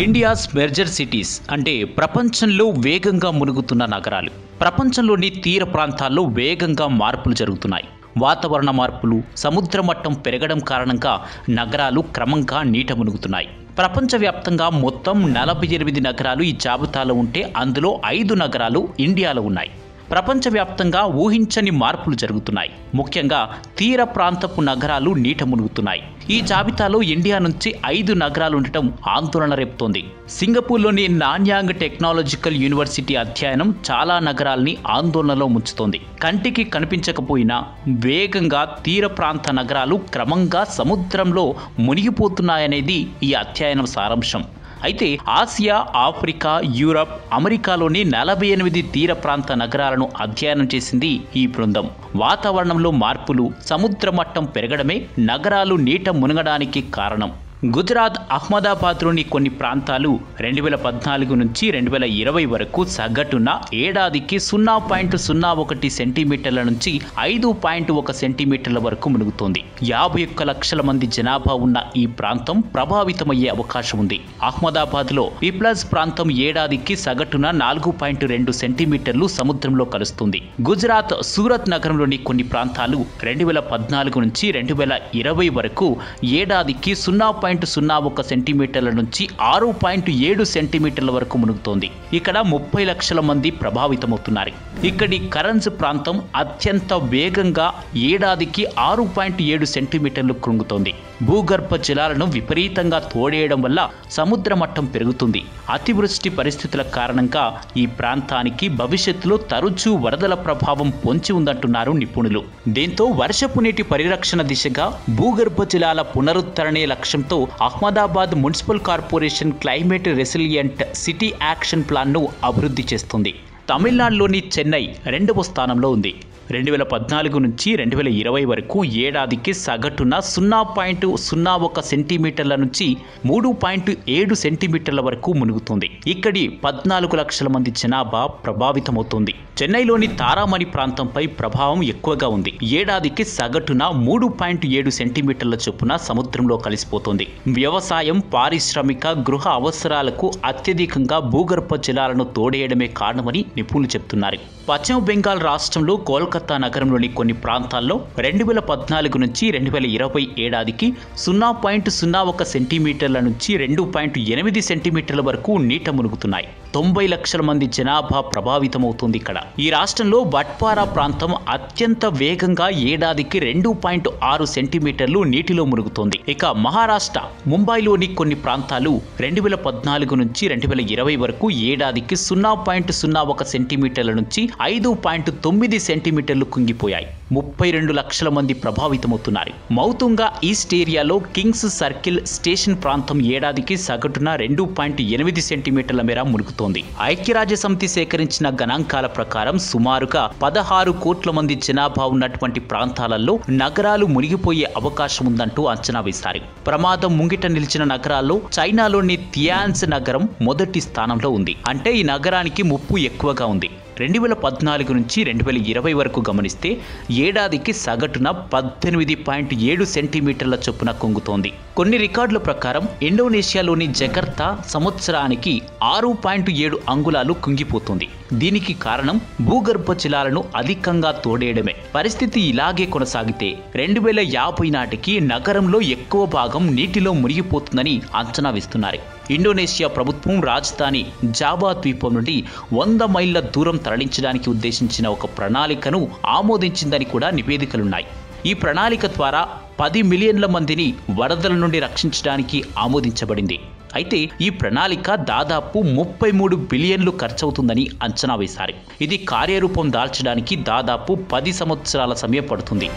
India's merger cities అంటే ప్రపంచంలో వేగంగా మునుగుతున్న నగరాలు. ప్రపంచంలోని తీర ప్రాంతాల్లో వేగంగా మార్పులు జరుగుతున్నాయి. వాతావరణ మార్పులు, సముద్ర మట్టం పెరగడం కారణంగా నగరాలు క్రమంగా నీట మునుగుతున్నాయి. ప్రపంచవ్యాప్తంగా మొత్తం 48 నగరాలు ఈ జాబితాలో ఉంటే అందులో 5 నగరాలు ఇండియాలో ఉన్నాయి. ప్రపంచవ్యాప్తంగా ఊహించని మార్పులు జరుగుతున్నాయి. ముఖ్యంగా తీర ప్రాంతపు నగరాలు నీట మునుగుతున్నాయి. ఈ జాబితాలో ఇండియా నుంచి 5 నగరాలు ఉండటం ఆందోళన రేపుతోంది. సింగపూర్లోని నాన్యాంగ్ టెక్నాలజికల్ యూనివర్సిటీ అధ్యయనం చాలా నగరాల్ని ఆందోళనలో ముంచుతోంది. కంటికి కనిపించకపోయినా వేగంగా తీర ప్రాంత నగరాలు క్రమంగా సముద్రంలో మునిగిపోతున్నాయనేది ఈ అధ్యయనం సారాంశం. అయితే ఆసియా, ఆఫ్రికా, యూరప్, అమెరికాలోని 48 తీర ప్రాంత నగరాలను అధ్యయనం చేసింది ఈ బృందం. వాతావరణంలో మార్పులు, సముద్ర మట్టం పెరగడమే నగరాలు నీట మునగడానికి కారణం. గుజరాత్ అహ్మదాబాద్లోని కొన్ని ప్రాంతాలు 2014 నుంచి 2020 వరకు సగటున ఏడాదికి 0.01 సెంటీమీటర్ల నుంచి 5.1 సెంటీమీటర్ల వరకు మునుగుతోంది. 51 లక్షల మంది జనాభా ఉన్న ఈ ప్రాంతం ప్రభావితమయ్యే అవకాశం ఉంది. అహ్మదాబాద్లో పిప్లజ్ ప్రాంతం ఏడాదికి సగటున 4.2 సెంటీమీటర్లు సముద్రంలో కలుస్తుంది. గుజరాత్ సూరత్ నగరంలోని కొన్ని ప్రాంతాలు 2014 నుంచి 2020 వరకు ఏడాదికి 0.01 సెంటీమీటర్ల నుంచి 6.7 సెంటీమీటర్ల వరకు మునుగుతోంది. ఇక్కడ 30 లక్షల మంది ప్రభావితమవుతున్నారు. ఇక్కడి కరంజ్ ప్రాంతం అత్యంత వేగంగా ఏడాదికి 6.7 సెంటీమీటర్లు కృంగుతోంది. భూగర్భ జలాలను విపరీతంగా తోడేయడం వల్ల సముద్ర మట్టం పెరుగుతుంది. అతివృష్టి పరిస్థితుల కారణంగా ఈ ప్రాంతానికి భవిష్యత్తులో తరచూ వరదల ప్రభావం పొంచి ఉందంటున్నారు నిపుణులు. దీంతో వర్షపు నీటి పరిరక్షణ దిశగా భూగర్భ జలాల పునరుద్ధరణే లక్ష్యంతో Ahmedabad municipal corporation climate resilient city action ప్లాన్ను అభివృద్ధి చేస్తుంది. తమిళనాడులోని చెన్నై 2వ స్థానంలో ఉంది. 2014 నుంచి 2020 వరకు ఏడాదికి సగటున 0.01 సెంటీమీటర్ల నుంచి 3.7 సెంటీమీటర్ల వరకు మునుగుతుంది. ఇక్కడి 14 లక్షల మంది జనాభా ప్రభావితమవుతుంది. చెన్నైలోని తారామణి ప్రాంతంపై ప్రభావం ఎక్కువగా ఉంది. ఏడాదికి సగటున 3.7 సెంటీమీటర్ల చొప్పున సముద్రంలో కలిసిపోతుంది. వ్యవసాయం, పారిశ్రామిక, గృహ అవసరాలకు అత్యధికంగా భూగర్భ జలాలను తోడేయడమే కారణమని నిపుణులు చెబుతున్నారు. పశ్చిమ బెంగాల్ రాష్ట్రంలో కోల్కతా నగరంలోని కొన్ని ప్రాంతాల్లో 2014 నుంచి 2020 ఏడాదికి 0.01 సెంటీమీటర్ల నుంచి 2.8 సెంటీమీటర్ల వరకు నీట మునుగుతున్నాయి. 90 లక్షల మంది జనాభా ప్రభావితమవుతుంది. ఇక్కడ ఈ రాష్ట్రంలో బట్పారా ప్రాంతం అత్యంత వేగంగా ఏడాదికి 2.6 సెంటీమీటర్లు నీటిలో మునుగుతోంది. ఇక మహారాష్ట్ర ముంబైలోని కొన్ని ప్రాంతాలు 2014 నుంచి 2020 వరకు ఏడాదికి 0.01 సెంటీమీటర్ల నుంచి 5.9 సెంటీమీటర్లు కుంగిపోయాయి. 32 లక్షల మంది ప్రభావితమవుతున్నారు. మౌతుంగా ఈస్ట్ ఏరియాలో కింగ్స్ సర్కిల్ స్టేషన్ ప్రాంతం ఏడాదికి సగటున 2.8 సెంటీమీటర్ల మేర మునుగుతోంది. ఐక్యరాజ్య సమితి సేకరించిన గణాంకాల ప్రకారం సుమారుగా 16 కోట్ల మంది జనాభా ఉన్నటువంటి ప్రాంతాలలో నగరాలు మునిగిపోయే అవకాశం ఉందంటూ అంచనా వేశారు. ప్రమాదం ముంగిట నిలిచిన నగరాల్లో చైనాలోని తియాన్స్ నగరం మొదటి స్థానంలో ఉంది. అంటే ఈ నగరానికి ముప్పు ఎక్కువగా ఉంది. 2014 నుంచి 2020 వరకు గమనిస్తే ఏడాదికి సగటున 18.7 సెంటీమీటర్ల చొప్పున కుంగుతోంది. కొన్ని రికార్డుల ప్రకారం ఇండోనేషియాలోని జకర్తా సంవత్సరానికి 6.7 అంగుళాలు కుంగిపోతుంది. దీనికి కారణం భూగర్భ జలాలను అధికంగా తోడేయడమే. పరిస్థితి ఇలాగే కొనసాగితే 2050 నాటికి నగరంలో ఎక్కువ భాగం నీటిలో మునిగిపోతుందని అంచనా వేస్తున్నారు. ఇండోనేషియా ప్రభుత్వం రాజధాని జావా ద్వీపం నుండి 100 మైళ్ళ దూరం తరలించడానికి ఉద్దేశించిన ఒక ప్రణాళికను ఆమోదించిందని కూడా నివేదికలున్నాయి. ఈ ప్రణాళిక ద్వారా 10 మిలియన్ల మందిని వరదల నుండి రక్షించడానికి ఆమోదించబడింది. అయితే ఈ ప్రణాళిక దాదాపు 33 బిలియన్లు ఖర్చవుతుందని అంచనా వేశారు. ఇది కార్యరూపం దాల్చడానికి దాదాపు 10 సంవత్సరాల సమయం పడుతుంది.